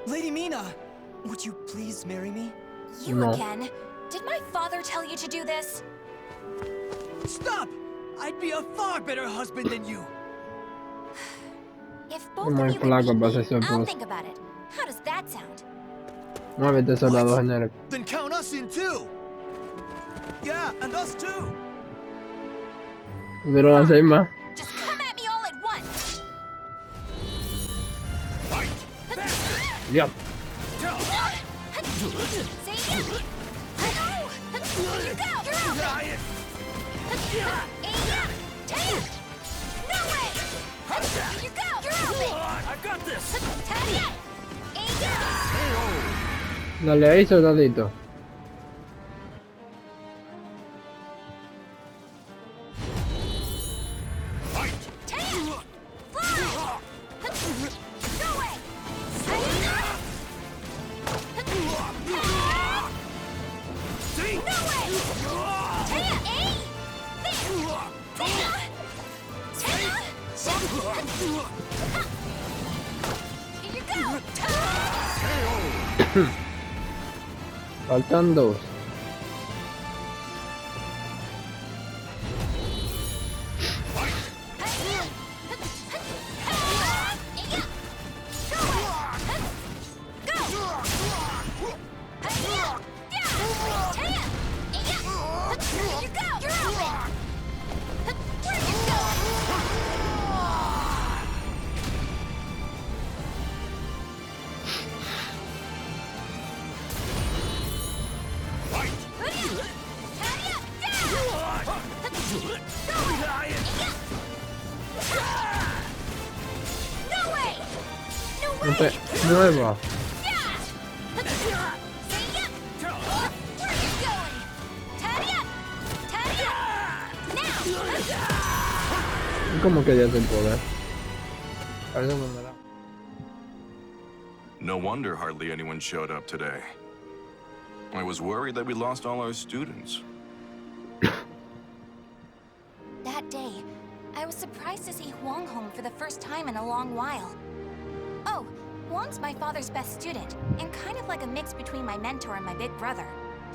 Lady Mina, would you please marry me? You again? Did my father tell you to do this? Stop! I'd be a far better husband than you. If both of you would meet me, I'll think about it. How does that sound? Muévete, soldado genérico. Then count us in too. Yeah, and us too. Pero la seis más. Just come at me all at once. Yep. See? You go. You're out. No way. You go. You're out. I've got this. Dale ahí, soldadito. Faltan dos. Nueva. ¿Cómo que ya es el poder? Parece un número. No wonder hardly anyone showed up today. I was worried that we lost all our students. That day, I was surprised to see Huang home for the first time in a long while. Oh, Huang's my father's best student, and kind of like a mix between my mentor and my big brother.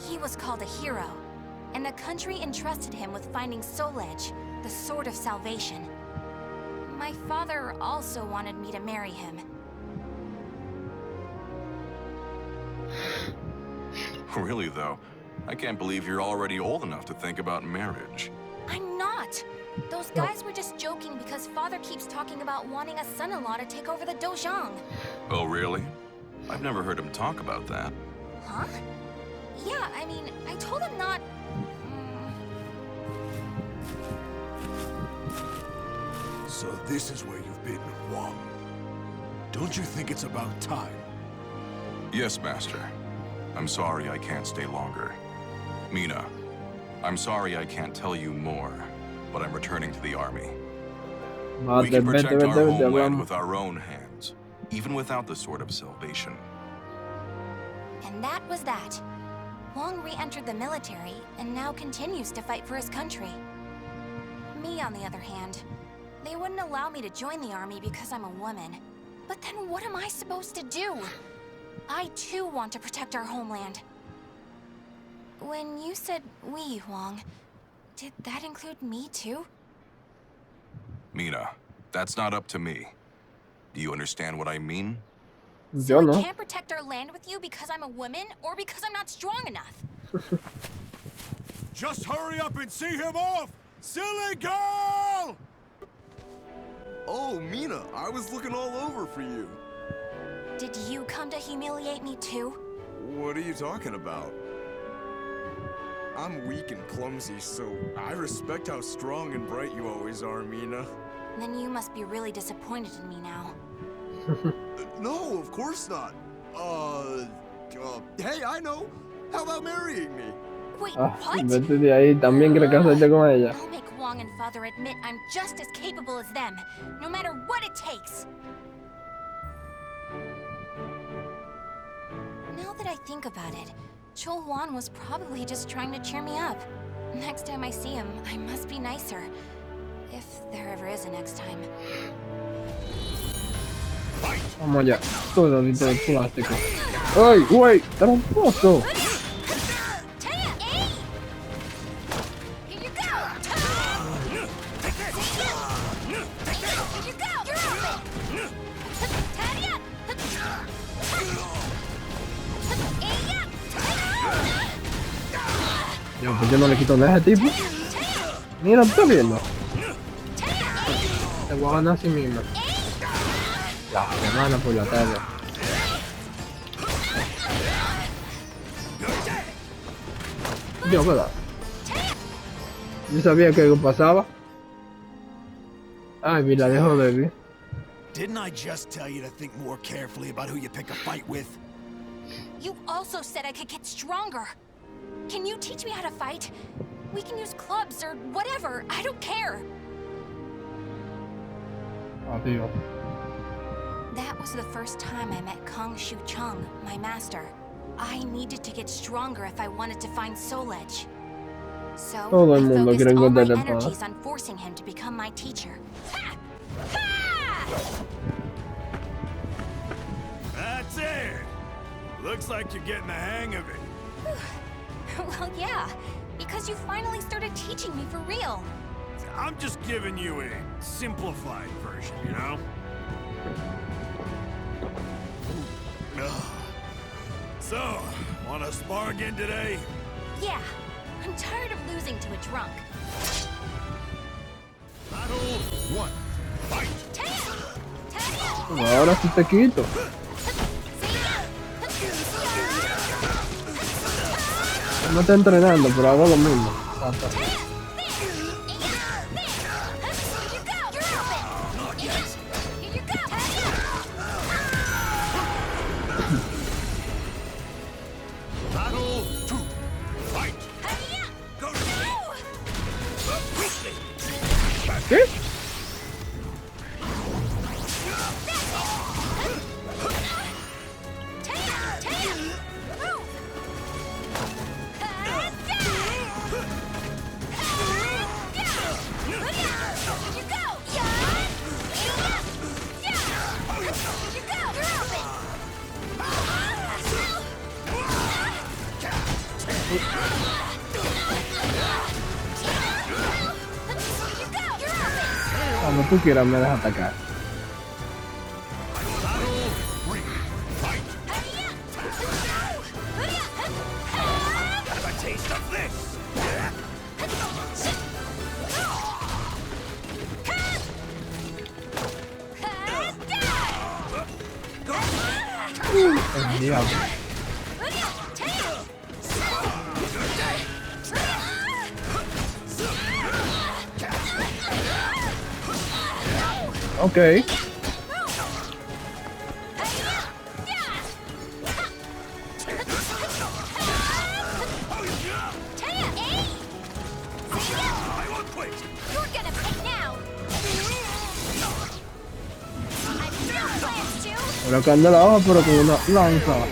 He was called a hero, and the country entrusted him with finding Soul Edge, the Sword of Salvation. My father also wanted me to marry him. Really, though, I can't believe you're already old enough to think about marriage. I'm not. Those guys were just joking because father keeps talking about wanting a son-in-law to take over the dojang. Oh, really? I've never heard him talk about that. Huh? Yeah, I mean, I told him not... So this is where you've been, Huang. Don't you think it's about time? Yes, Master. I'm sorry I can't stay longer. Mina, I'm sorry I can't tell you more, but I'm returning to the army. We can protect our homeland with our own hands, even without the Sword of Salvation. And that was that. Huang re-entered the military and now continues to fight for his country. Me, on the other hand, they wouldn't allow me to join the army because I'm a woman. But then what am I supposed to do? I too want to protect our homeland. When you said we, Huang, did that include me too? Mina, that's not up to me. Do you understand what I mean? So I can't protect our land with you because I'm a woman or because I'm not strong enough? Just hurry up and see him off! Silly girl! Oh, Mina, I was looking all over for you. Did you come to humiliate me too? What are you talking about? I'm weak and clumsy, so I respect how strong and bright you always are, Mina. Then you must be really disappointed in me now. No, of course not. Hey, I know. How about marrying me? Wait, what? Vete de ahí, también quiere casarte con ella. I'll make Huang and father admit I'm just as capable as them, no matter what it takes. Now that I think about it, Chol Huan was probably just trying to cheer me up. Next time I see him, I must be nicer. If there ever is a next time. Fight! Vamos allá. Todo dentro del plástico. ¡Ay, güey! ¡Tramposo! Yo, pues yo no le quito nada a ese tipo. Mira, ¿estás viendo? Te voy a ganar así mismo. La semana por la tarde. Dios, ¿verdad? Yo sabía que algo pasaba. Ay, mira, dejo de ver. Didn't I just tell you to think more carefully about who you pick a fight with? You also said I could get stronger. Can you teach me how to fight? We can use clubs or whatever. I don't care. Adiós. That was the first time I met Kong Shu Chung, my master. I needed to get stronger if I wanted to find Soul Edge. So Todo el I mundo focused quiere all my encontrar el pan. energies on forcing him to become my teacher. Ha! Ha! That's it! Looks like you're getting the hang of it. Well, yeah, because you finally started teaching me for real. I'm just giving you a simplified version, you know? Ugh. So, wanna spar again today? Yeah, I'm tired of losing to a drunk. Battle 1. Fight! Ahora sí te quito. No estoy entrenando, pero hago lo mismo. Battle 2. Fight! ¿Qué? Cuando tú quieras me dejas atacar. Have a taste of this! El diablo. Ok. Pero que anda la hoja, pero con una lanza.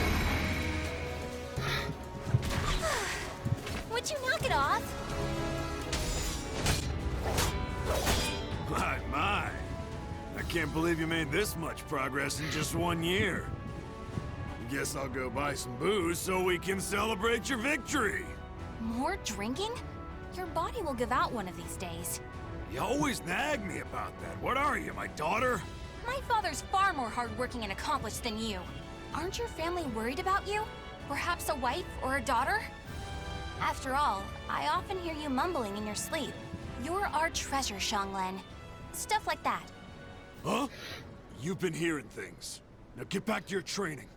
Would you knock it off? My. I can't believe you made this much progress in just 1 year. Guess I'll go buy some booze so we can celebrate your victory. More drinking? Your body will give out one of these days. You always nag me about that. What are you, my daughter? My father's far more hardworking and accomplished than you. Aren't your family worried about you? Perhaps a wife or a daughter? After all, I often hear you mumbling in your sleep. You're our treasure, Xianglen. Stuff like that. Huh? You've been hearing things. Now get back to your training.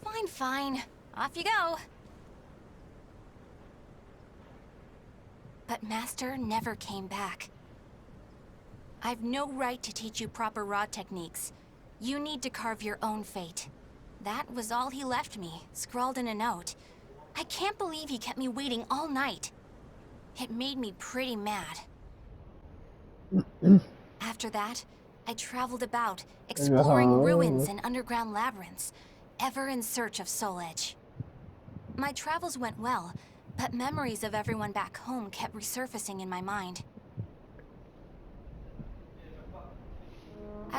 Fine, fine. Off you go. But Master never came back. I've no right to teach you proper rod techniques. You need to carve your own fate. That was all he left me, scrawled in a note. I can't believe he kept me waiting all night. It made me pretty mad. After that, I traveled about, exploring ruins and underground labyrinths, ever in search of Soul Edge. My travels went well, but memories of everyone back home kept resurfacing in my mind.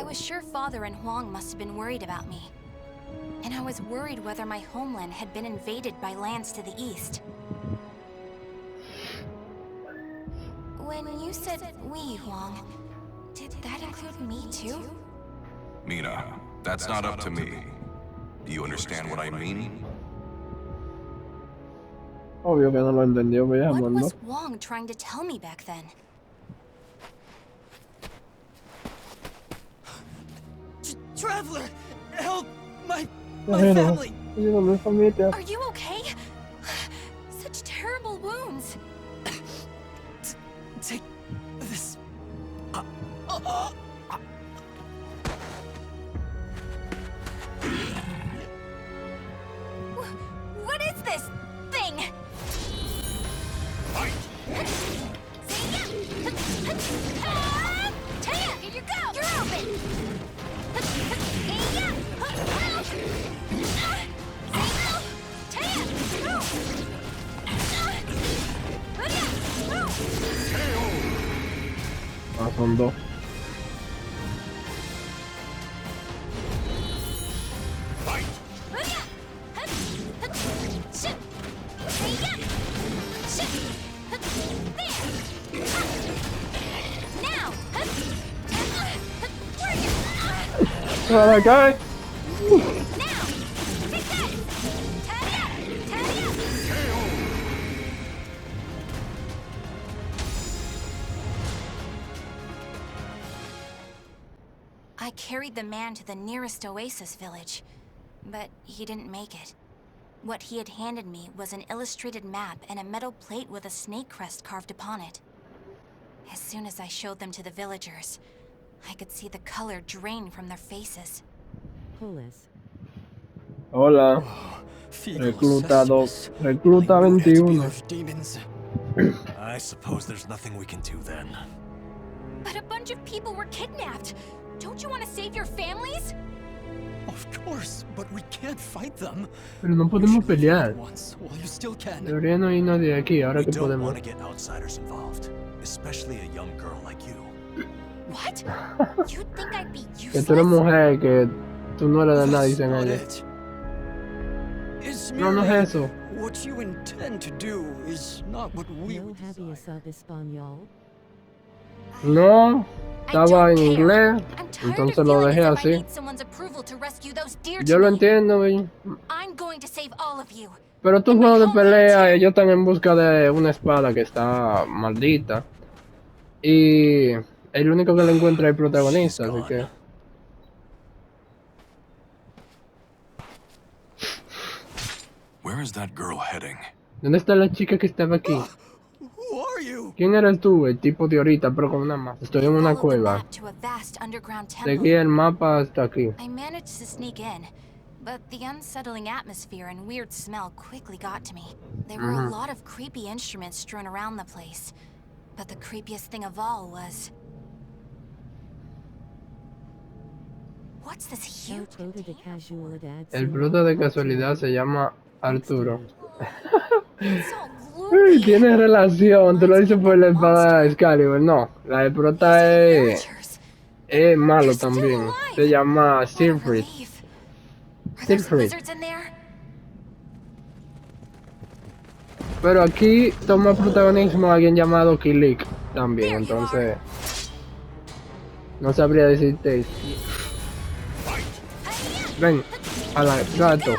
I was sure Father and Huang must have been worried about me. And I was worried whether my homeland had been invaded by lands to the east. When you said we, Huang, did that include me too? Mina, that's not up to me. Do you understand what I mean? Obvio que no lo entendió, What veamos, ¿no? was Huang trying to tell me back then? Traveler, help my Bueno, family. ayuda a mi familia. Are you okay? Such terrible wounds. Take this. What is this thing? Taya, here you go. You're open. Ah, son dos. ¡Para acá! I carried the man to the nearest oasis village, but he didn't make it. What he had handed me was an illustrated map and a metal plate with a snake crest carved upon it. As soon as I showed them to the villagers, I could see the color drain from their faces. Hola. Reclutado. Recluta 21. I suppose there's nothing we can do then. But a bunch of people were kidnapped. Don't you want to save your families? Of course, but we can't fight them. Pero no podemos pelear. Once, while you still can. Debería no ir nadie aquí, ahora We que don't podemos. want to get outsiders involved, especially a young girl like you. What? You'd think I'd be Que tú eres useless? mujer, que tú no eres de nada, That's dicen not ellos. it. It's No, no es merely eso. what you intend to do is not what we No would había desire. español. No, I estaba don't en care. inglés, I'm tired entonces of lo feeling dejé as if I así. need someone's approval to rescue those dear Yo to lo me. entiendo, güey. I'm going to save all of you. Pero tu juego de pelea, ellos están en busca de una espada que está maldita. Y el único que la encuentra es el protagonista, así que... Where is that girl heading? ¿Dónde está la chica que estaba aquí? Who are you? ¿Quién eres tú? El tipo de ahorita, pero con una más. Estoy en una Followed the cueva. map to a vast underground Seguí temple. el mapa hasta aquí. I managed to sneak in, but the unsettling atmosphere and weird smell quickly got to me. There were a lot of creepy instruments strewn around the place, but the creepiest thing of all was... What's this No huge fruto de container? casualidad. El sino bruto de casualidad se llama Arturo. It's all Uy, gloopy. tiene relación, tú lo dices por la espada de Excalibur. No, la de prota es malo también. Se llama What a Siegfried. relief. Are there some Siegfried. lizards in there? Pero aquí toma protagonismo alguien llamado Kilik también, entonces no sabría decirte. Ven, a la gato.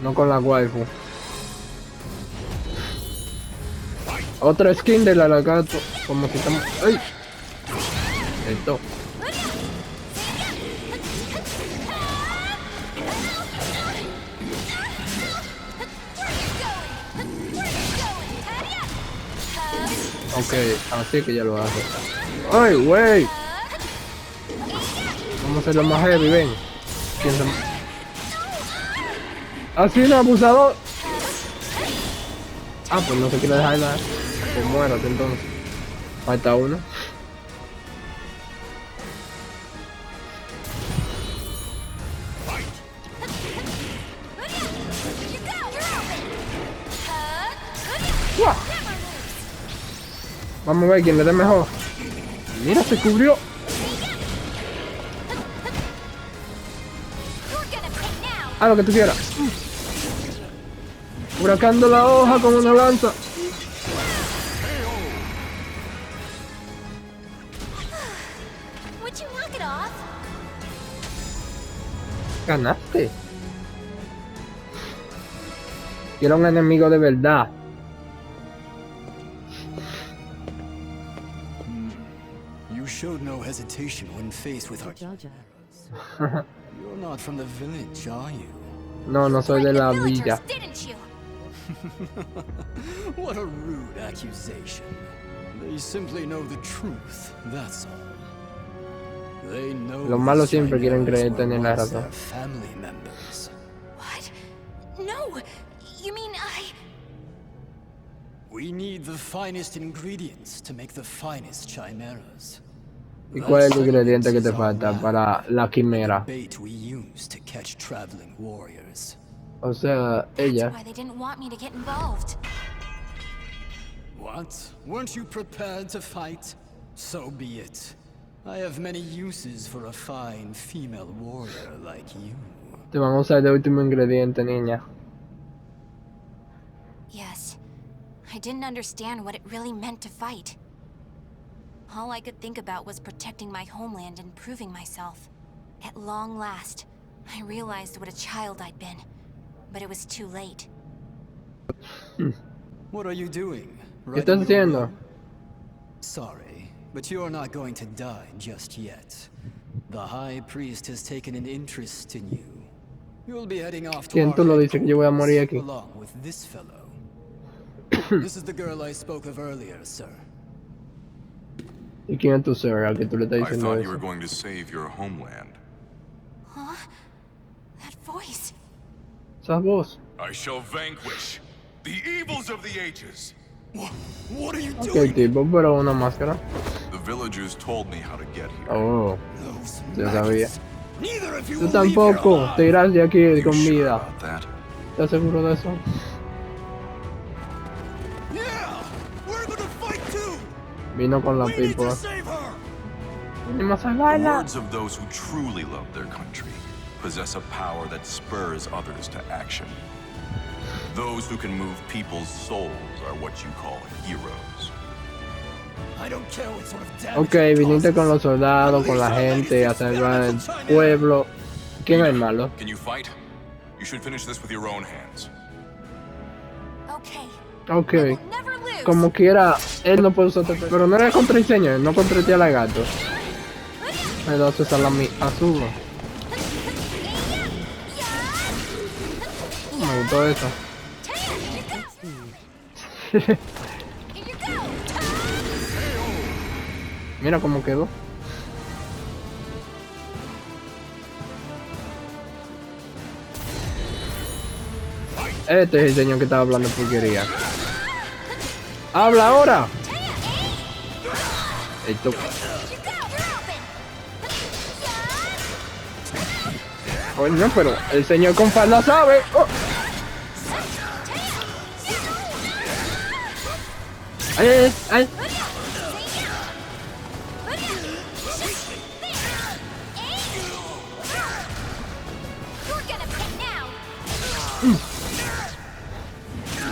No con la waifu. Otra skin de la gato, como si estamos. ¡Ay! Esto. Ok, así que ya lo hace. ¡Ay, güey! Vamos a hacerlo más heavy, ven. ¿Quién se... ¡Así un abusador! Ah, pues no se quiere dejar nada. Pues muérate entonces. Falta uno. Vamos a ver quién le dé mejor. Mira, se cubrió. Haz lo que tú quieras. Huracando la hoja con una lanza. Would you knock it off? Ganaste. Y era un enemigo de verdad. You showed no hesitation when faced with our Jaja. You're not from the village, are you? No, no soy de Like la the villa. villagers, didn't you? What a rude accusation. They simply know the truth, that's all. They know Los malos these siempre quieren chimeras creer were tener la once razón. their family members. What? No! You mean We need the finest ingredients to make the finest chimeras. ¿Y cuál es el ingrediente que te falta para la quimera? Bait we use to catch traveling warriors. O sea, That's ella. why they didn't want me to get involved. What? Weren't you prepared to fight? So be it. I have many uses for a fine female warrior like you. Te van a usar de último ingrediente, niña. Yes. I didn't understand what it really meant to fight. All I could think about was protecting my homeland and proving myself. At long last, I realized what a child I'd been. But it was too late. What are you doing? ¿Qué estás haciendo? Sorry, but you're not going to die just yet. The High Priest has taken an interest in you. You'll be heading off to ¿Quién tú lo dices que yo voy a morir aquí? along with this fellow. This is the girl I spoke of earlier, sir. ¿Y quién es tu sir al que tú le estás I diciendo thought you were eso? going to save your homeland. Huh? That voice. ¿Esa voz? I shall vanquish the evils of the ages. What are you Ok, tipo, pero una máscara. The villagers told me how to get here. Oh, Those yo sabía. Neither of you Tú will leave here tampoco alive. te irás de aquí You con sure vida. about that? ¿Estás seguro de eso? Yeah! We're gonna fight too! Vino con la We need pipa. to save her! Venimos a The salvarla. words of those who truly love their country possess a power that spurs others to action. Those who can move people's souls are what you call heroes. I don't care what sort of damage Ok, it viniste causes. con los soldados, con la gente, a salvar el pueblo. ¿Quién es el malo? Can you fight? You should finish this with your own hands. Okay. Ok. I will never lose. Como quiera, él no puede usar otro- pero no era contra el señor, no contra el tía lagarto. Entonces a la azul. Me gustó eso. Here you go. Mira cómo quedó. Este es el señor que estaba hablando porquería. ¡Habla ahora! Esto. Coño, pero el señor con falda sabe. Oh. ¡Ay, ay, ay! You're gonna pay now.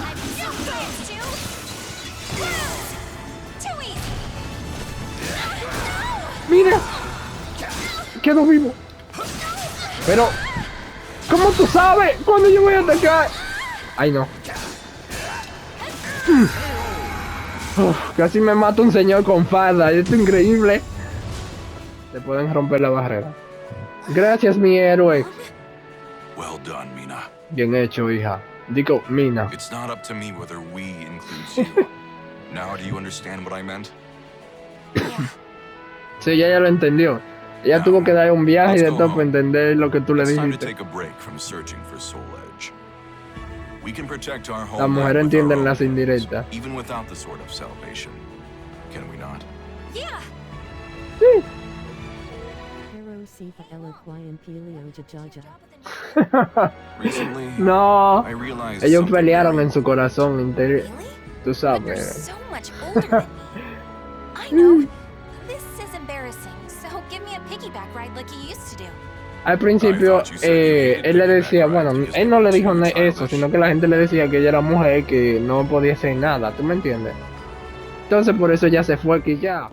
I've no plans to. Too easy. ¡Mira! Quedó vivo. Pero, ¿cómo tú sabes cuando yo voy a atacar? Ay, no. Uf, casi me mata un señor con falda. Esto es increíble. Te pueden romper la barrera. Gracias, mi héroe. Well done, Mina. Bien hecho, hija. Digo, Mina. It's not up to me whether we includes you. Now do you understand what I meant? Sí, ella ya lo entendió. Ella tuvo que dar un viaje de todo para entender lo que tú le It's time to dijiste. take a break from searching for Soul Edge. We can protect our home. Las mujeres entienden las indirectas. Even without the sword of salvation. Can we not? Yeah. Pero si fa eloquien Pelio Jaja. Recently, No. I realized Ellos something pelearon very en su important. corazón interior. Really? Tú But you're sabes. so much older than me. I know. This is embarrassing, so give me a piggyback ride like you used to do. Al principio, él le decía, bueno, él no le dijo eso, sino que la gente le decía que ella era mujer, que no podía hacer nada, ¿tú me entiendes? Entonces por eso ya se fue, que ya.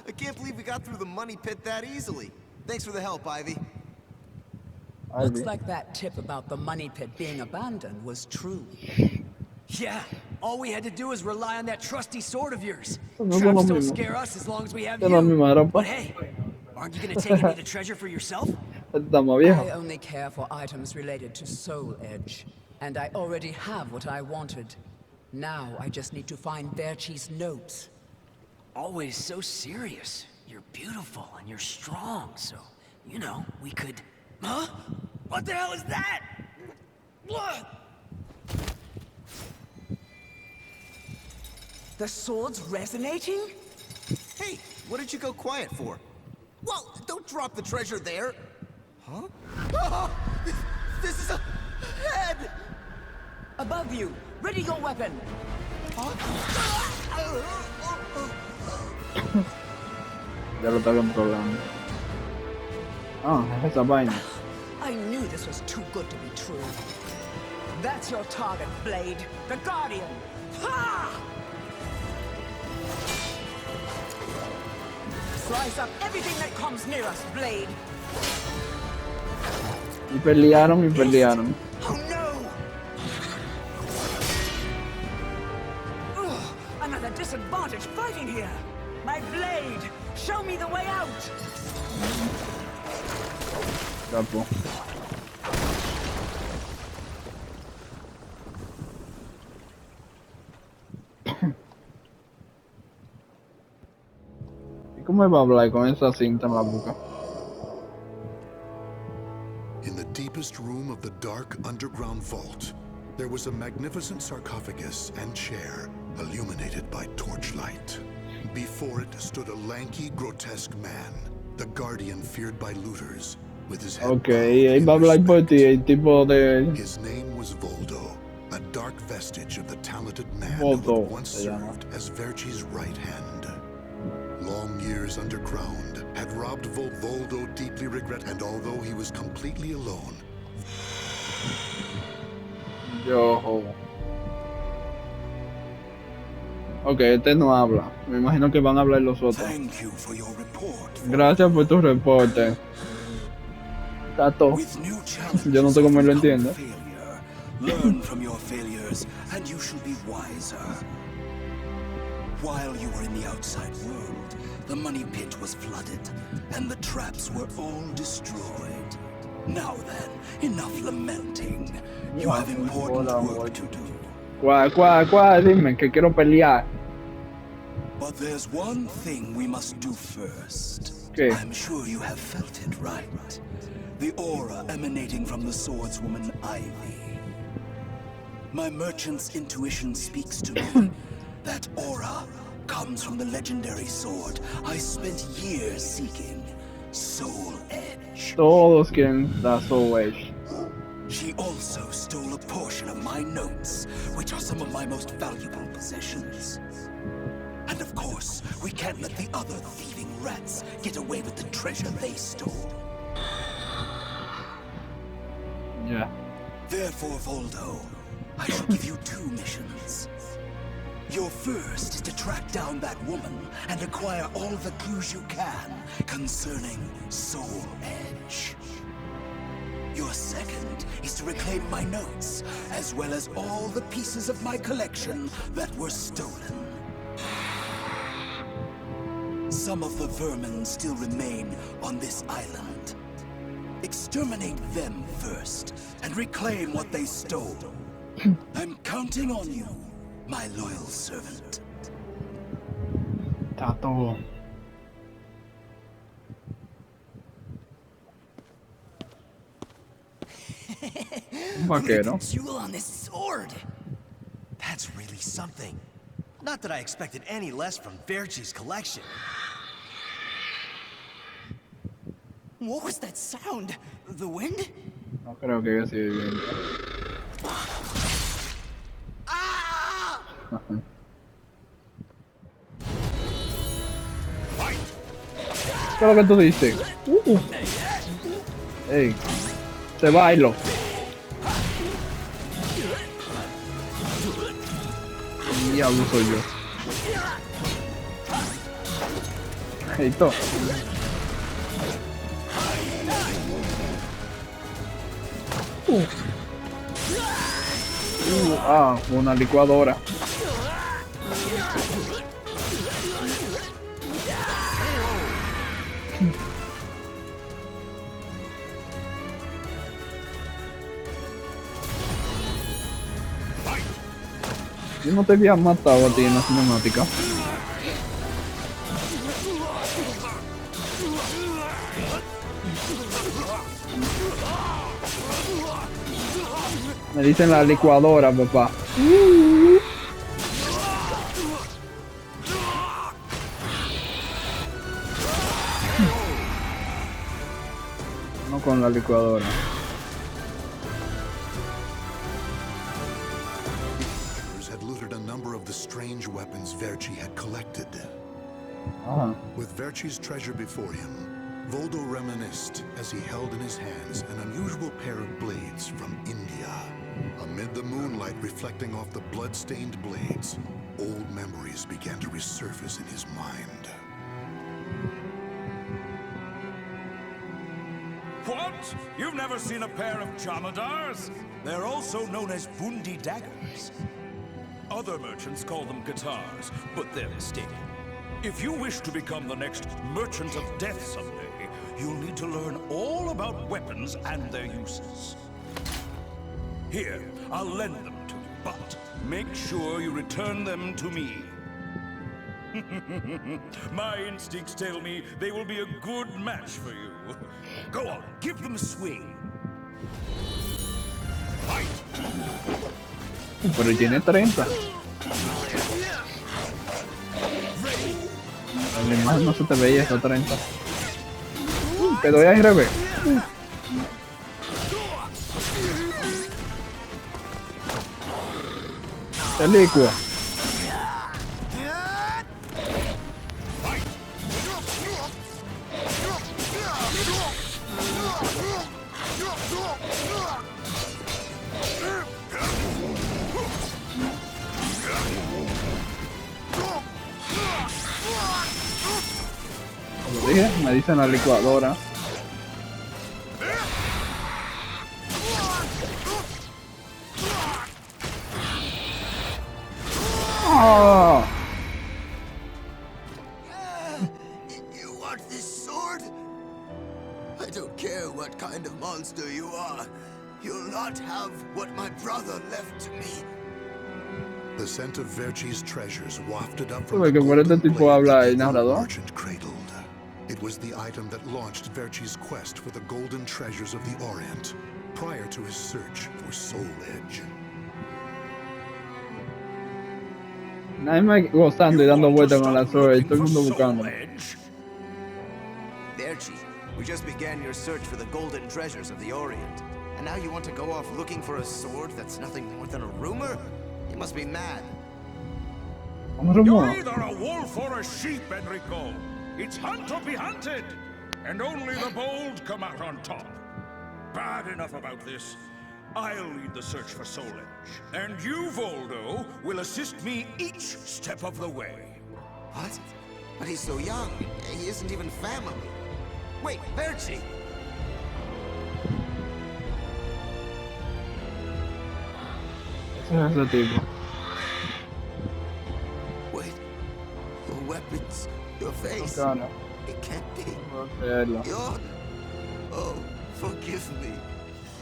I can't believe we got through the money pit that easily. Thanks for the help, Ivy. Looks like that tip about the money pit being abandoned was true. Yeah, all we had to do is rely on that trusty sword of yours. No, Traps no, don't no. scare us as long as we have No, no, you. no. But hey, aren't you gonna take any of the treasure for yourself? Estamos viejos. I only care for items related to Soul Edge, and I already have what I wanted. Now I just need to find Verchi's notes. Always so serious. You're beautiful and you're strong, so, you know, we could... Huh? What the hell is that? What? The sword's resonating? Hey, what did you go quiet for? Whoa, don't drop the treasure there. Huh? Oh, this is a head! Above you! Ready your weapon! Ya lo está controlando. Ah, es esa vaina. I knew this was too good to be true. That's your target, Blade. The Guardian! Ha! Slice up everything that comes near us, Blade. Y pelearon. Oh no! Ugh, another disadvantage fighting here. My blade, show me the way out. Capo. ¿Y cómo va a hablar con esa cinta en la boca? In the deepest room of the dark underground vault, there was a magnificent sarcophagus and chair illuminated by torchlight. Before it stood a lanky, grotesque man, the guardian feared by looters, with his head Okay, ahí va a hablar por ti, el tipo de... His name was Voldo, a dark vestige of the talented man Voldo, who had once se llama. served as Verchi's right hand. Long years underground had robbed Voldo deeply regret, and although he was completely alone, Yo. Ok, este no habla. Me imagino que van a hablar los otros. thank you for your report. Gracias por tu reporte. Tato. With new challenges Yo no sé cómo él lo come entiende. failure. Learn from your failures, and you shall be wiser. While you were in the outside world, the money pit was flooded, and the traps were all destroyed. Now then, enough lamenting. You have important work to do. ¿Cuál? Dime, que quiero pelear. But there's one thing we must do first. ¿Qué? I'm sure you have felt it, right? The aura emanating from the swordswoman Ivy. My merchant's intuition speaks to me. That aura comes from the legendary sword I spent years seeking, Soul Edge. Todos quieren la Soul Edge. She also stole a portion of my notes, which are some of my most valuable possessions. And of course, we can't let the other thieving rats get away with the treasure they stole. Yeah. Therefore, Voldo, I shall give you two missions. Your first is to track down that woman and acquire all the clues you can concerning Soul Edge. Your second is to reclaim my notes, as well as all the pieces of my collection that were stolen. Some of the vermin still remain on this island. Exterminate them first, and reclaim what they stole. I'm counting on you, my loyal servant. Tato. Un vaquero. Jewel on this sword. That's really something. Not that I expected any less from Verchi's collection. What was that sound? The wind? No creo que haya sido bien. Ah! ¿Qué es lo que tú dices? Ey, te bailo. Diablo soy yo. Esto. Una licuadora. Yo no te había matado a ti en la cinemática. Me dicen la licuadora, papá. No con la licuadora. Had looted a number of the strange weapons Verci had collected. With Verci's treasure before him, Voldo reminisced as he held in his hands an unusual pair of blades from India. Amid the moonlight reflecting off the blood-stained blades, old memories began to resurface in his mind. What? You've never seen a pair of Jamadars? They're also known as Bundi daggers. Other merchants call them guitars, but they're mistaken. If you wish to become the next merchant of death someday, you'll need to learn all about weapons and their uses. Here, I'll lend them to you, but make sure you return them to me. My instincts tell me they will be a good match for you. Go on, give them a swing. Fight! Pero tiene 30. La imagen no se te veía esos 30. Te doy al revés. Te licuo. Como dije, me dicen la licuadora. Oh. You want this sword? I don't care what kind of monster you are. You'll not have what my brother left to me. The scent of Verci's treasures wafted up from the golden blade that the merchant cradled. It was the item that launched Verci's quest for the golden treasures of the Orient, prior to his search for Soul Edge. Nadie me gozando y dando vueltas con la sword, todo el mundo buscando. Verci, we just began your search for the golden treasures of the Orient. And now you want to go off looking for a sword that's nothing more than a rumor? You must be mad. You're either a wolf or a sheep, Enrico. It's hunt or be hunted. And only the bold come out on top. Bad enough about this. I'll lead the search for Soul Edge. And you, Voldo, will assist me each step of the way. What? But he's so young. He isn't even family. Wait, Verci! Ese tipo. Wait. Your weapons, your face. No, it can't be. No, You're... Oh, forgive me.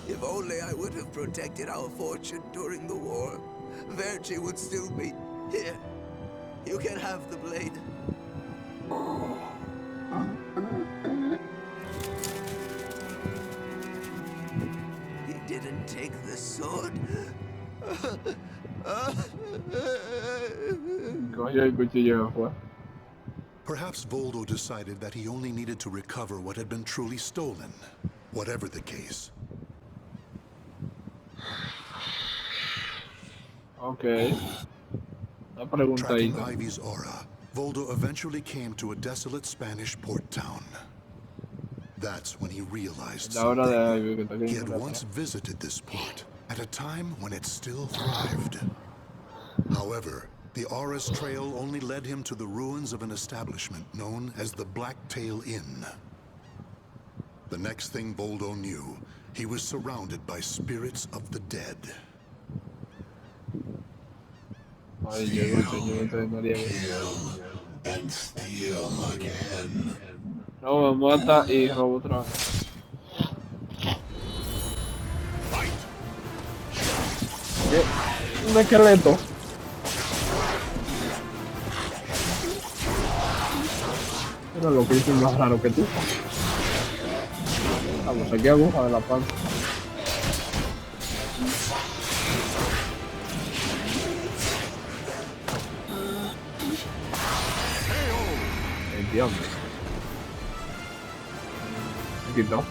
If only I would have protected our fortune during the war, Verci would still be here. You can have the blade. He didn't take the sword. Perhaps Voldo decided that he only needed to recover what had been truly stolen. Whatever the case. Okay. La pregunta ahí. Tracking Ivy's aura, Voldo eventually came to a desolate Spanish port town. That's when he realized La hora de something. Ivy, que está He had queriendo once matar. visited this port at a time when it still thrived. However, the Aura's trail only led him to the ruins of an establishment known as the Blacktail Inn. The next thing Voldo knew, he was surrounded by spirits of the dead. Ay, llegó el señor de Noriega. And steal again. No, me mata y robo otra vez. ¿Qué? Un esqueleto. Era lo que hice más raro que tú. Vamos, aquí aguja de la panza. El diablo. Aquí no.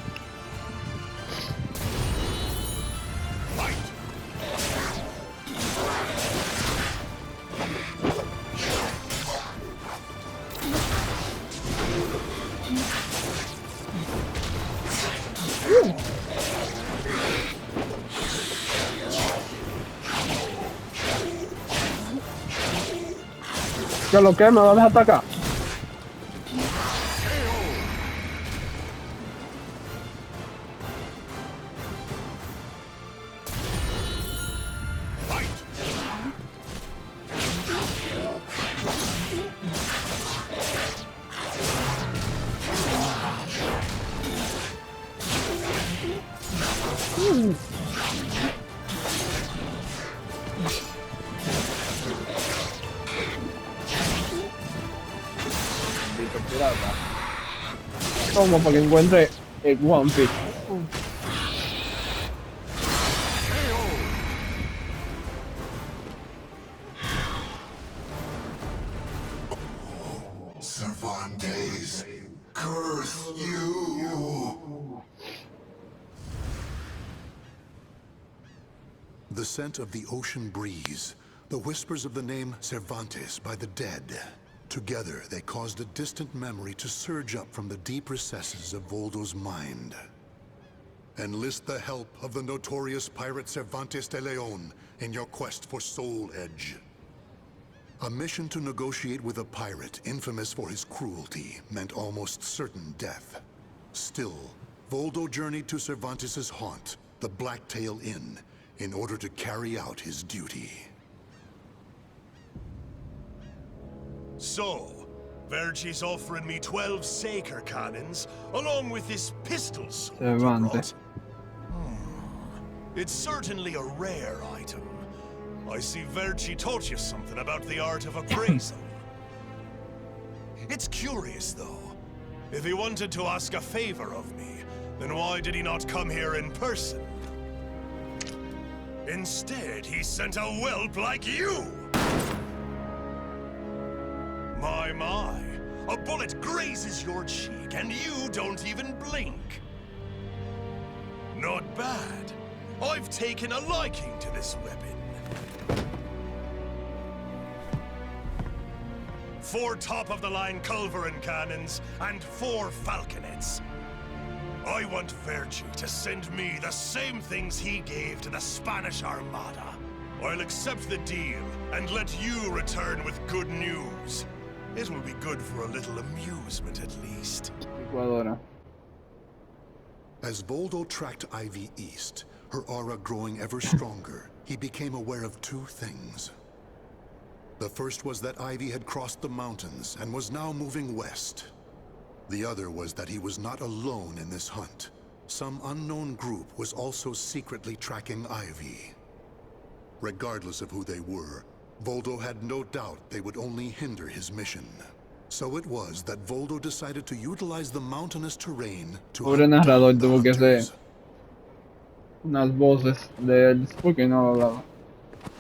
¿Qué lo que? ¿Me vas a atacar? Toma para que encuentre el One Piece. Cervantes, curse you! The scent of the ocean breeze, the whispers of the name Cervantes by the dead. Together, they caused a distant memory to surge up from the deep recesses of Voldo's mind. Enlist the help of the notorious pirate Cervantes de Leon in your quest for Soul Edge. A mission to negotiate with a pirate infamous for his cruelty meant almost certain death. Still, Voldo journeyed to Cervantes' haunt, the Blacktail Inn, in order to carry out his duty. So, Verci's offering me 12 Saker cannons, along with this pistol sword you brought. It's certainly a rare item. I see Verci taught you something about the art of appraisal. It's curious, though. If he wanted to ask a favor of me, then why did he not come here in person? Instead, he sent a whelp like you! My, a bullet grazes your cheek and you don't even blink. Not bad. I've taken a liking to this weapon. 4 top-of-the-line culverin cannons and 4 falconets. I want Verci to send me the same things he gave to the Spanish Armada. I'll accept the deal and let you return with good news. It will be good for a little amusement, at least. Ecuador. As Voldo tracked Ivy east, her aura growing ever stronger, he became aware of 2 things. The first was that Ivy had crossed the mountains and was now moving west. The other was that he was not alone in this hunt. Some unknown group was also secretly tracking Ivy. Regardless of who they were, Voldo had no doubt they would only hinder his mission. So it was that Voldo decided to utilize the mountainous terrain to Pobre narrador tuvo que hacer unas voces de él porque no hablaba.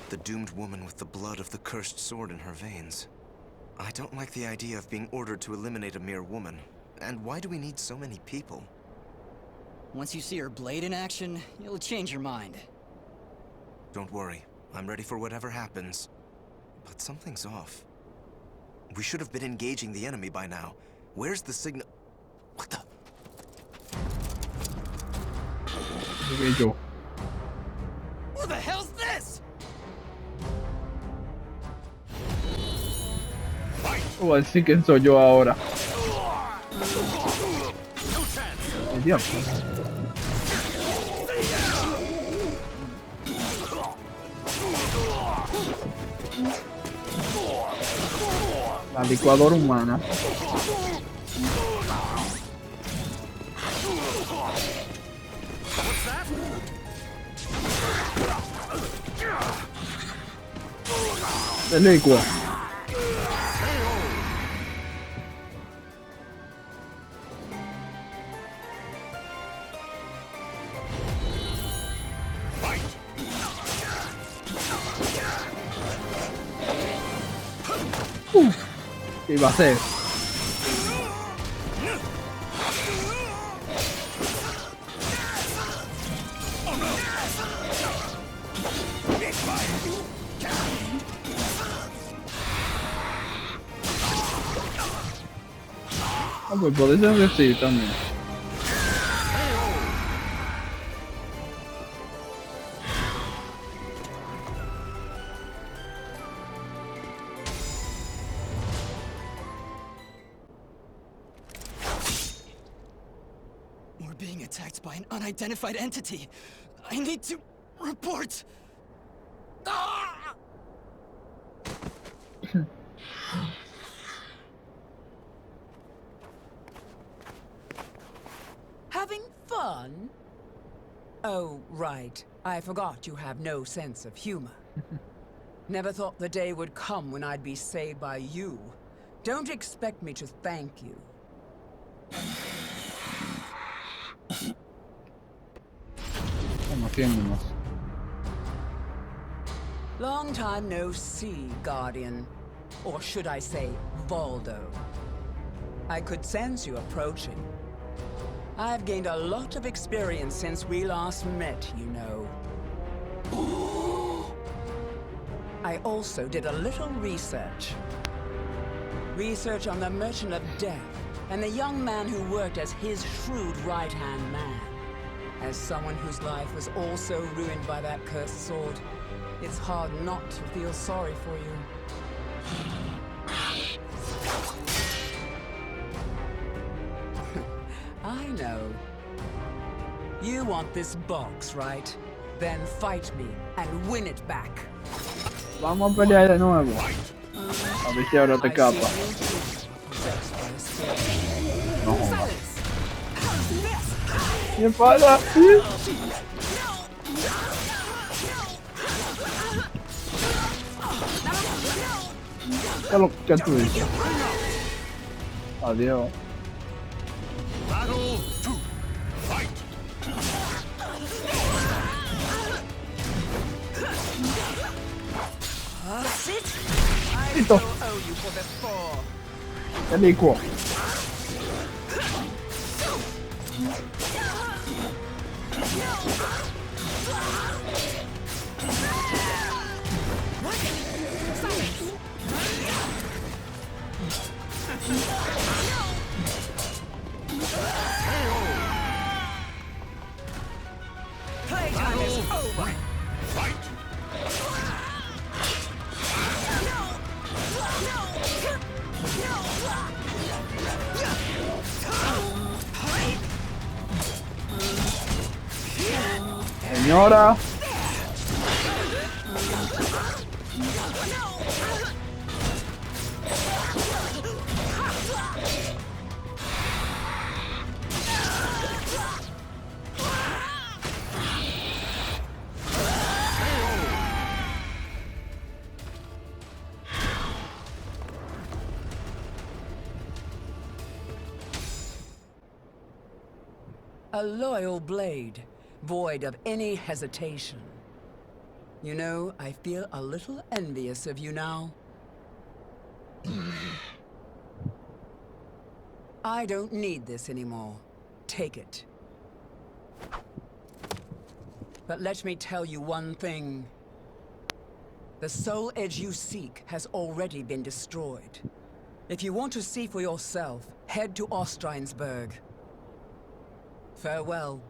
The doomed woman with the blood of the cursed sword in her veins. I don't like the idea of being ordered to eliminate a mere woman. And why do we need so many people? Once you see her blade in action, you'll change your mind. Don't worry. I'm ready for whatever happens. But something's off. We should have been engaging the enemy by now. Where's the signal? What the? yo. Who the hell's this? Voy a decir quién soy yo ahora. El diablo. La licuadora humana. Se licua. ¿Qué iba a hacer? Ah, pues puede ser que sí también. We're being attacked by an unidentified entity. I need to report. Ah! Having fun? Oh, right. I forgot you have no sense of humor. Never thought the day would come when I'd be saved by you. Don't expect me to thank you. Conociéndonos. Long time no see, Guardian. Or should I say, Voldo. I could sense you approaching. I've gained a lot of experience since we last met, you know. I also did a little research. Research on the Merchant of Death and the young man who worked as his shrewd right-hand man. As someone whose life was also ruined by that cursed sword, it's hard not to feel sorry for you. I know. You want this box, right? Then fight me and win it back. Vamos a pelear de nuevo. A ver si ahora te capa. No jodas. ¿Qué pasa? ¿Qué es lo que tú dices? Adiós. Battle 2. Fight. Listo. Te licuo. Playtime is over. Fight. Señora. A loyal blade, void of any hesitation. You know, I feel a little envious of you now. I don't need this anymore. Take it. But let me tell you one thing. The soul edge you seek has already been destroyed. If you want to see for yourself, head to Ostrheinsburg. Farewell.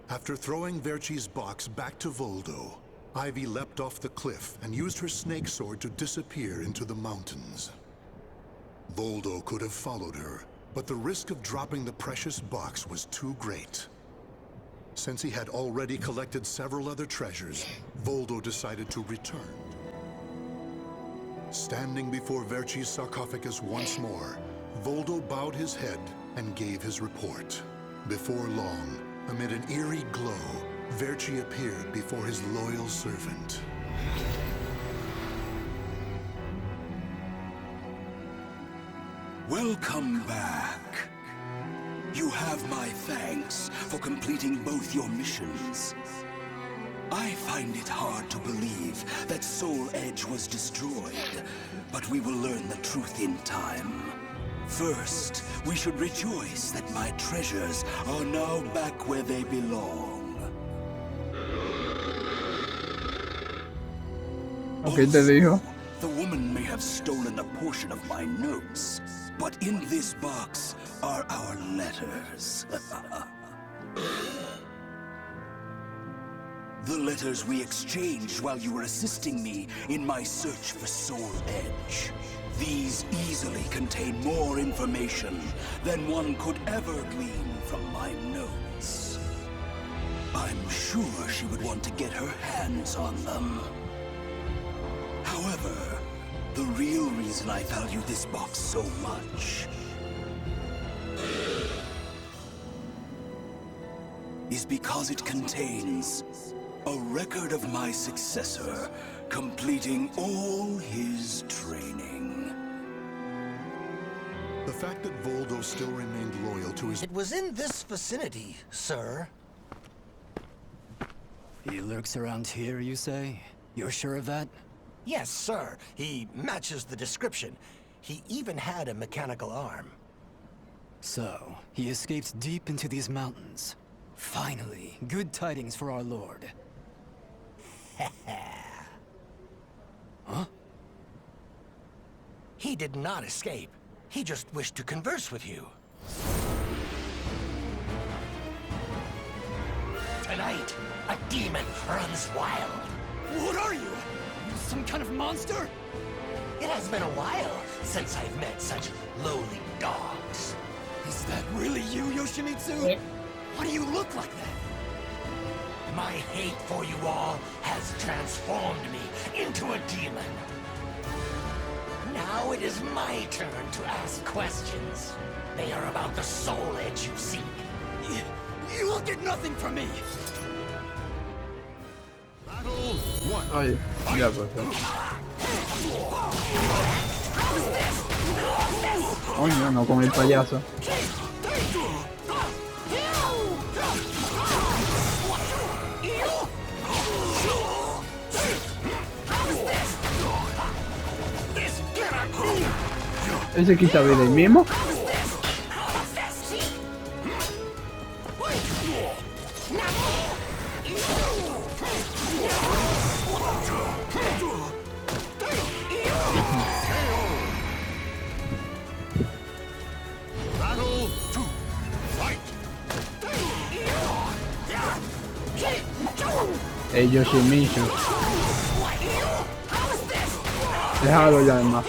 After throwing Verci's box back to Voldo, Ivy leapt off the cliff and used her snake sword to disappear into the mountains. Voldo could have followed her, but the risk of dropping the precious box was too great. Since he had already collected several other treasures, Voldo decided to return. Standing before Verci's sarcophagus once more, Voldo bowed his head and gave his report. Before long, amid an eerie glow, Verci appeared before his loyal servant. Welcome back. You have my thanks for completing both your missions. I find it hard to believe that Soul Edge was destroyed, but we will learn the truth in time. First, we should rejoice that my treasures are now back where they belong. Okay, te dijo. The woman may have stolen a portion of my notes, but in this box are our letters. The letters we exchanged while you were assisting me in my search for Soul Edge. These easily contain more information than one could ever glean from my notes. I'm sure she would want to get her hands on them. However, the real reason I value this box so much is because it contains a record of my successor completing all his training. The fact that Voldo still remained loyal to his... It was in this vicinity, sir. He lurks around here, you say? You're sure of that? Yes, sir. He matches the description. He even had a mechanical arm. So, he escaped deep into these mountains. Finally, good tidings for our lord. Huh? He did not escape. He just wished to converse with you. Tonight, a demon runs wild. What are you? Some kind of monster? It has been a while since I've met such lowly dogs. Is that really you, Yoshimisu? Why do you look like that? My hate for you all has transformed me into a demon. Now it is my turn to ask questions. They are about the Soul Edge you seek. You will get nothing from me! Battle one. Oye, ya pues. Coño, no con el payaso. ¿Ese quita vida ahí mismo? Battle two. Fight. El Yoshimisu. Déjalo ya además.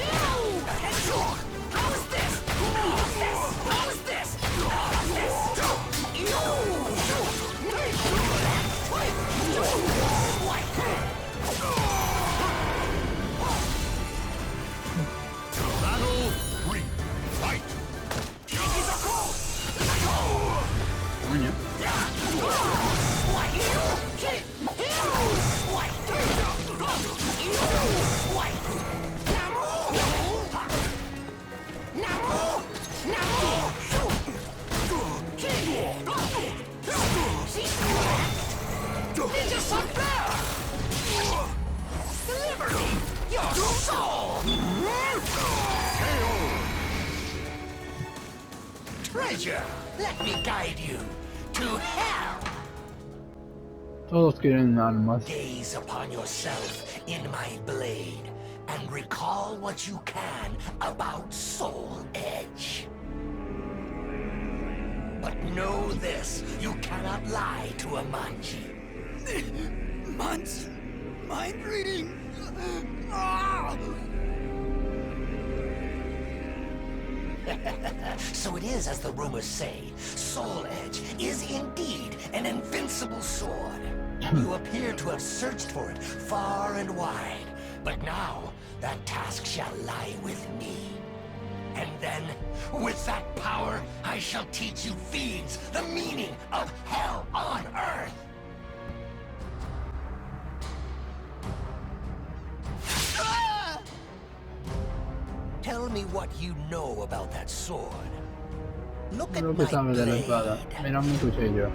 Treasure, let me guide you to hell. Todos quieren armas. Gaze upon yourself in my blade and recall what you can about Soul Edge. But know this. You cannot lie to a Manji. Manji? Mind reading? So it is as the rumors say. Soul Edge is indeed an invincible sword. You appear to have searched for it far and wide. But now, that task shall lie with me. And then, with that power, I shall teach you fiends the meaning of hell on earth. Tell me what you know about that sword. Look at Lo que my sabe de la espada. blade. Mira mi cuchillo.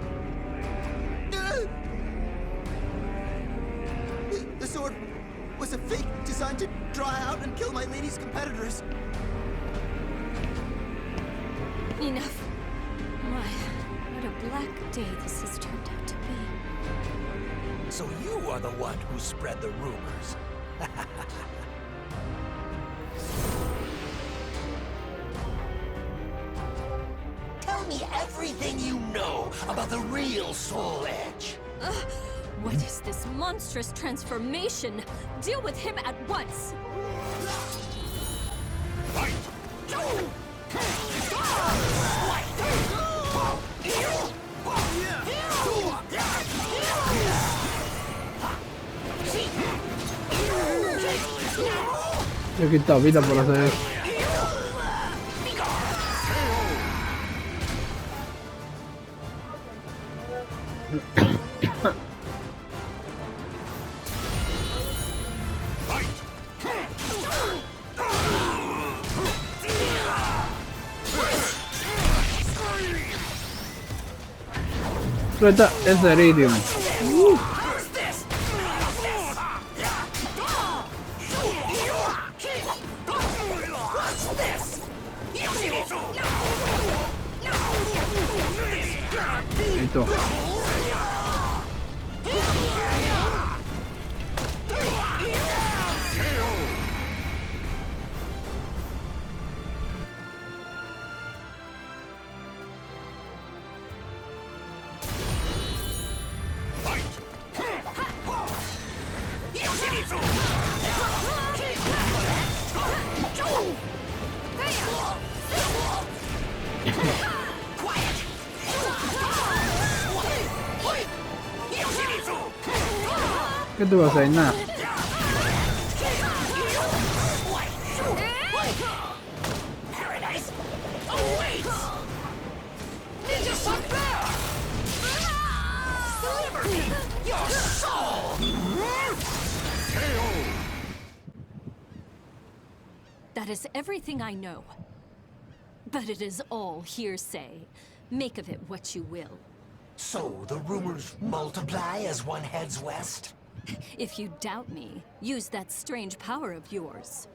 The sword was a fake designed to draw out and kill my lady's competitors. Enough. My, what a black day this has turned out to be. So you are the one who spread the rumors. Tell me everything you know about the real Soul Edge. What is this monstrous transformation? Deal with him at once! Yo he quitado vida por hacer eso. Suelta ese iridium. Listo. ¿Qué tú vas a hacer? Nada. Paradise awaits. Ninja Son Bear! Deliver me your soul! That is everything I know. But it is all hearsay. Make of it what you will. So the rumors multiply as one heads west? If you doubt me, use that strange power of yours.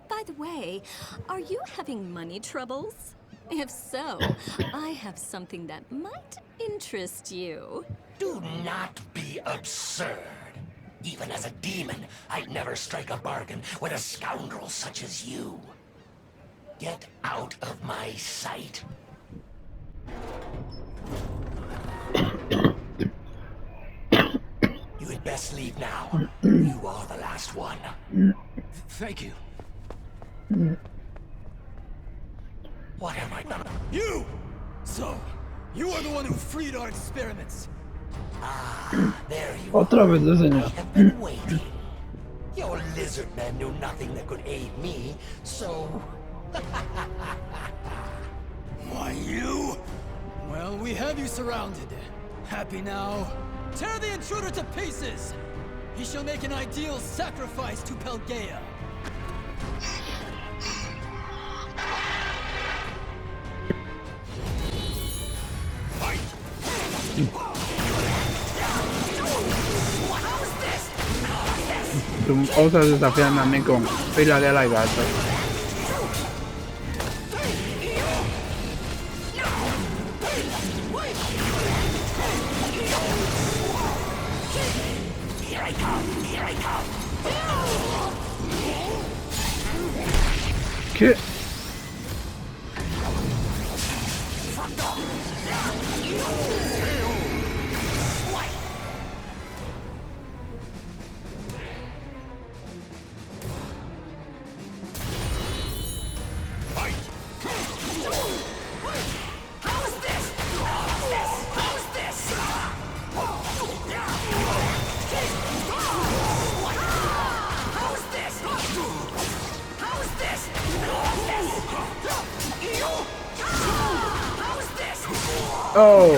By the way, are you having money troubles? If so, I have something that might interest you. Do not be absurd. Even as a demon, I'd never strike a bargain with a scoundrel such as you. Get out of my sight. You had best leave now. You are the last one. Thank you. What have I done? You! So, you are the one who freed our experiments. Ah, there you Otra are. vez, señor. I have been waiting. Your lizard men knew nothing that could aid me, so... Why, you? Well, we have you surrounded. Happy now? Tear the intruder to pieces! He shall make an ideal sacrifice to Pelgaea. Tú osas desafiarme a mí con pila de lagarto. ¿Qué? Oh,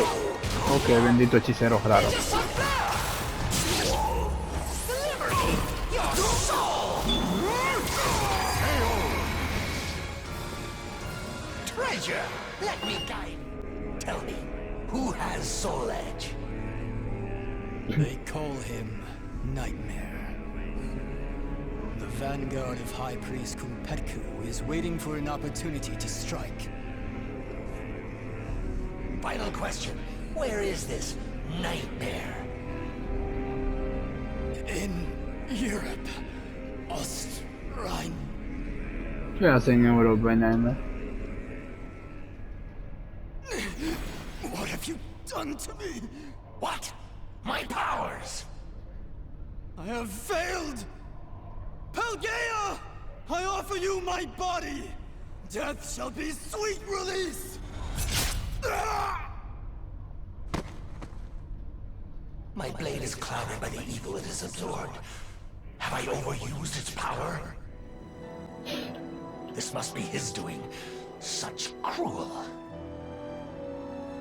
ok, bendito hechicero raro. Treasure, let me guide. Tell me, who has Soul Edge? They call him Nightmare. The vanguard of High Priest COMPLETA is waiting for an opportunity to strike. Final question, where is this Nightmare? In Europe. Austrine. ¿Qué hace en Europa, Nightmare? What have you done to me? What? My powers! I have failed! Pangea! I offer you my body! Death shall be sweet release! My blade is clouded by the evil it has absorbed. Have I overused its power? This must be his doing. Such cruel.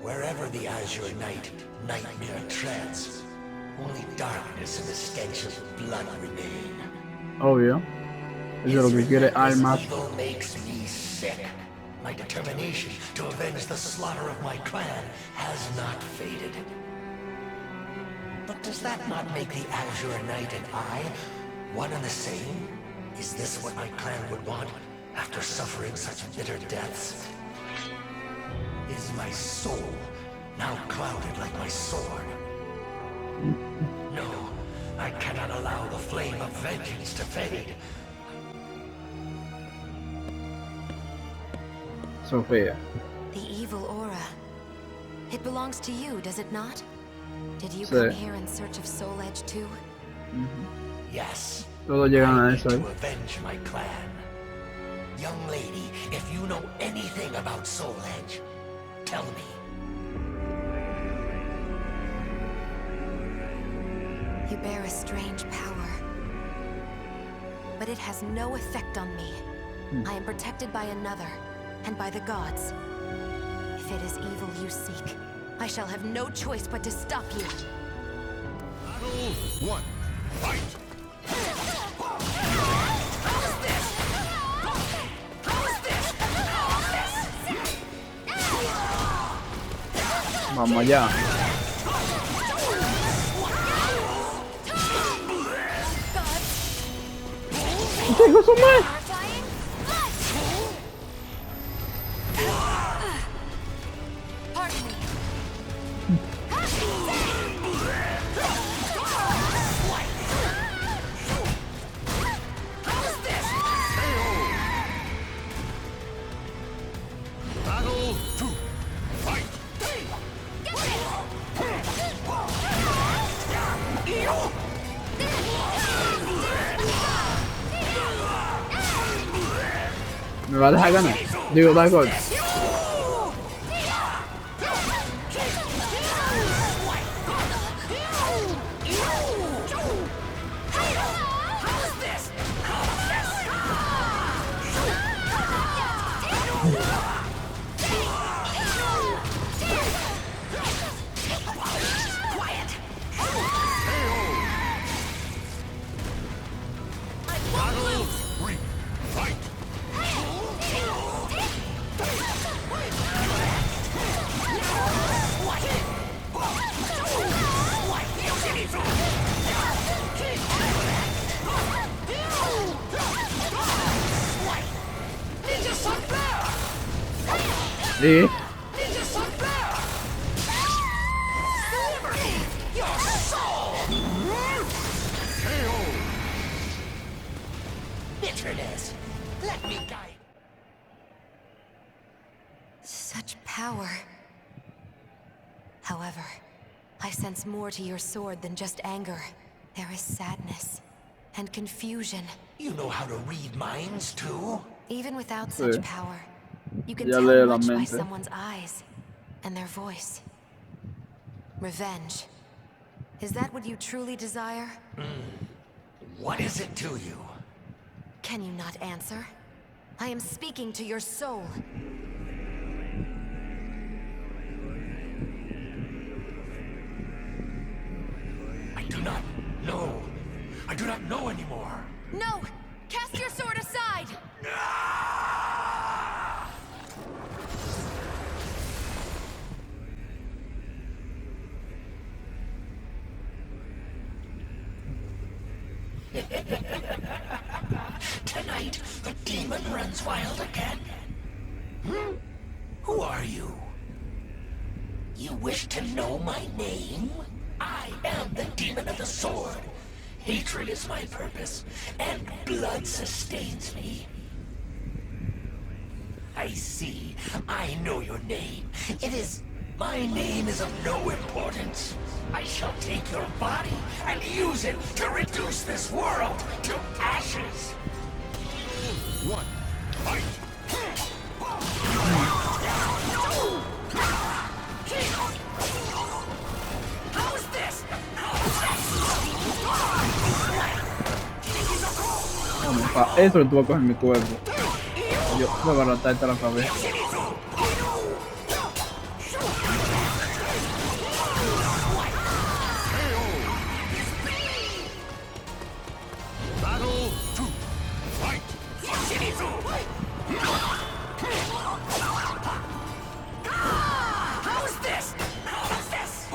Wherever the Azure Knight, Nightmare treads, only darkness and the stench of blood remain. Obvio. Eso es lo que quiere almas. Evil makes me sick. My determination to avenge the slaughter of my clan has not faded. But does that not make the Azure Knight and I one and the same? Is this what my clan would want after suffering such bitter deaths? Is my soul now clouded like my sword? No, I cannot allow the flame of vengeance to fade. Sophia. The evil aura. It belongs to you, does it not? Did you Sí. come here in search of Soul Edge too? Yes. Todos llegan a eso. To avenge my clan. Young lady, if you know anything about Soul Edge, tell me. You bear a strange power. But it has no effect on me. I am protected by another, and by the gods. If it is evil you seek, I shall have no choice but to stop you. Battle 1. Fight! Vamos allá. ¡Tengo su madre! Battle 2. Fight! Me va a dejar ganar. Digo, da gol. Battle 3. Fight! Sí. Bitterness. Let me guide. Such power. However, I sense more to your sword than just anger. There is sadness and confusion. You know how to read minds, too? Even without such power, You can Ya tell lee la much by mente. someone's eyes and their voice. Revenge. Is that what you truly desire? What is it to you? Can you not answer? I am speaking to your soul. I do not know. I do not know anymore. No! Cast your sword aside! Tonight, the demon runs wild again. Who are you? You wish to know my name? I am the demon of the sword. Hatred is my purpose, and blood sustains me. I see. I know your name. It is... My name is of no importance. I shall take your body and use it to reduce this world to ashes. One, fight! How's this? Vamos, pa eso le tuve que coger mi cuerpo. Yo voy a baratarte la cabeza. Battle 2, fight! How's this? How's this?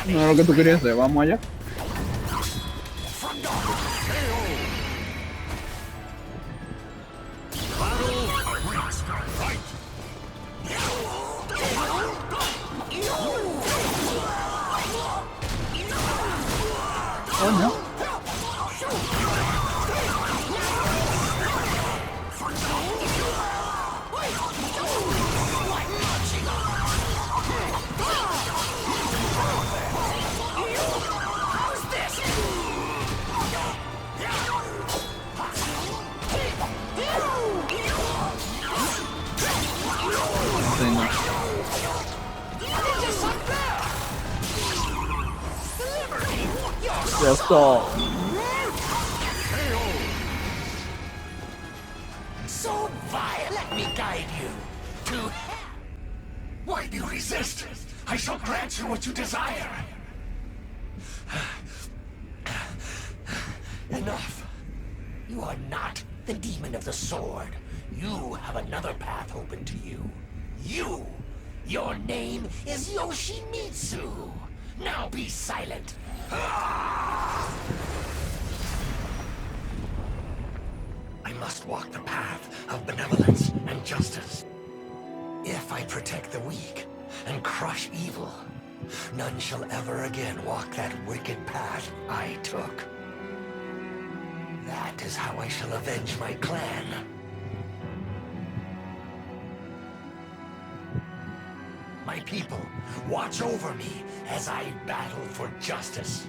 No es lo que tú querías hacer, vamos allá. Oh no. Sí, no. Yes, So vile, let me guide you to hell. Why do you resist? I shall grant you what you desire. Enough. You are not the demon of the sword. You have another path open to you. Your name is Yoshimisu. Now be silent. I must walk the path of benevolence and justice. If I protect the weak and crush evil, none shall ever again walk that wicked path I took. That is how I shall avenge my clan. My people, watch over me as I battle for justice.